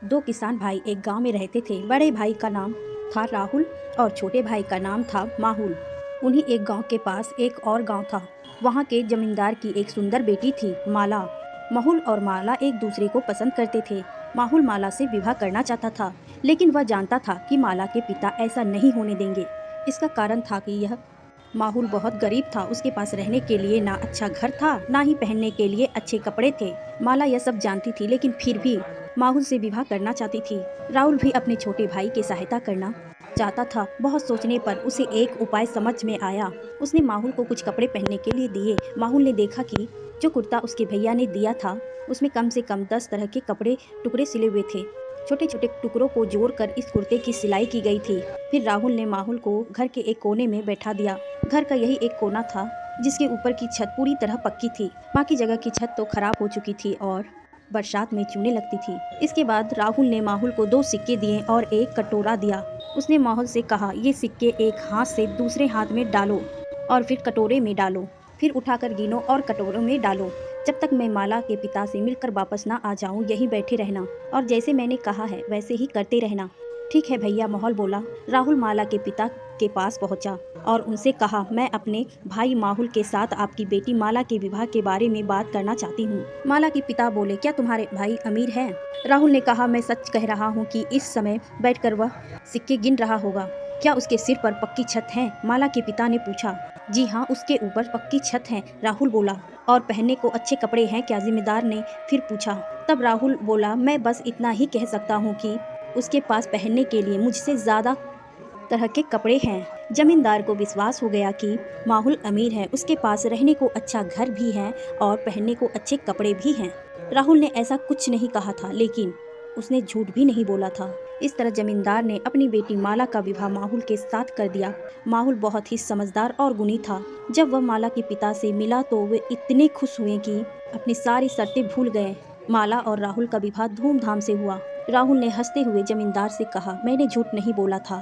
दो किसान भाई एक गांव में रहते थे। बड़े भाई का नाम था राहुल और छोटे भाई का नाम था माहुल। उन्हीं एक गांव के पास एक और गांव था। वहां के जमींदार की एक सुंदर बेटी थी माला। माहुल और माला एक दूसरे को पसंद करते थे। माहुल माला से विवाह करना चाहता था, लेकिन वह जानता था कि माला के पिता ऐसा नहीं होने देंगे। इसका कारण था कि यह माहुल बहुत गरीब था। उसके पास रहने के लिए ना अच्छा घर था, ना ही पहनने के लिए अच्छे कपड़े थे। माला यह सब जानती थी, लेकिन फिर भी माहुल से विवाह करना चाहती थी। राहुल भी अपने छोटे भाई की सहायता करना चाहता था। बहुत सोचने पर उसे एक उपाय समझ में आया। उसने माहुल को कुछ कपड़े पहनने के लिए दिए। माहुल ने देखा कि जो कुर्ता उसके भैया ने दिया था उसमें कम से कम 10 तरह के कपड़े टुकड़े सिले हुए थे। छोटे छोटे टुकड़ों को जोड़कर इस कुर्ते की सिलाई की गई थी। फिर राहुल ने माहुल को घर के एक कोने में बैठा दिया। घर का यही एक कोना था जिसके ऊपर की छत पूरी तरह पक्की थी। बाकी जगह की छत तो खराब हो चुकी थी और बरसात में चूने लगती थी। इसके बाद राहुल ने माहुल को 2 सिक्के दिए और एक कटोरा दिया। उसने माहुल से कहा, ये सिक्के एक हाथ से दूसरे हाथ में डालो और फिर कटोरे में डालो। फिर उठाकर गिनो और कटोरों में डालो। जब तक मैं माला के पिता से मिलकर वापस ना आ जाऊं, यहीं बैठे रहना और जैसे मैंने कहा है वैसे ही करते रहना। ठीक है भैया, माहौल बोला। राहुल माला के पिता के पास पहुंचा और उनसे कहा, मैं अपने भाई माहुल के साथ आपकी बेटी माला के विवाह के बारे में बात करना चाहती हूँ। माला के पिता बोले, क्या तुम्हारे भाई अमीर हैं? राहुल ने कहा, मैं सच कह रहा हूँ कि इस समय बैठकर वह सिक्के गिन रहा होगा। क्या उसके सिर पर पक्की छत है? माला के पिता ने पूछा। जी हाँ, उसके ऊपर पक्की छत है, राहुल बोला। और पहनने को अच्छे कपड़े हैं क्या? जिम्मेदार ने फिर पूछा। तब राहुल बोला, मैं बस इतना ही कह सकता हूँ कि उसके पास पहनने के लिए मुझसे ज़्यादा तरह के कपड़े हैं। जमींदार को विश्वास हो गया कि माहुल अमीर है, उसके पास रहने को अच्छा घर भी है और पहनने को अच्छे कपड़े भी हैं। राहुल ने ऐसा कुछ नहीं कहा था, लेकिन उसने झूठ भी नहीं बोला था। इस तरह जमींदार ने अपनी बेटी माला का विवाह माहुल के साथ कर दिया। माहुल बहुत ही समझदार और गुणी था। जब वह माला के पिता से मिला तो वे इतने खुश हुए कि अपनी सारी शर्तें भूल गए। माला और राहुल का विवाह धूमधाम से हुआ। राहुल ने हंसते हुए जमींदार से कहा, मैंने झूठ नहीं बोला था,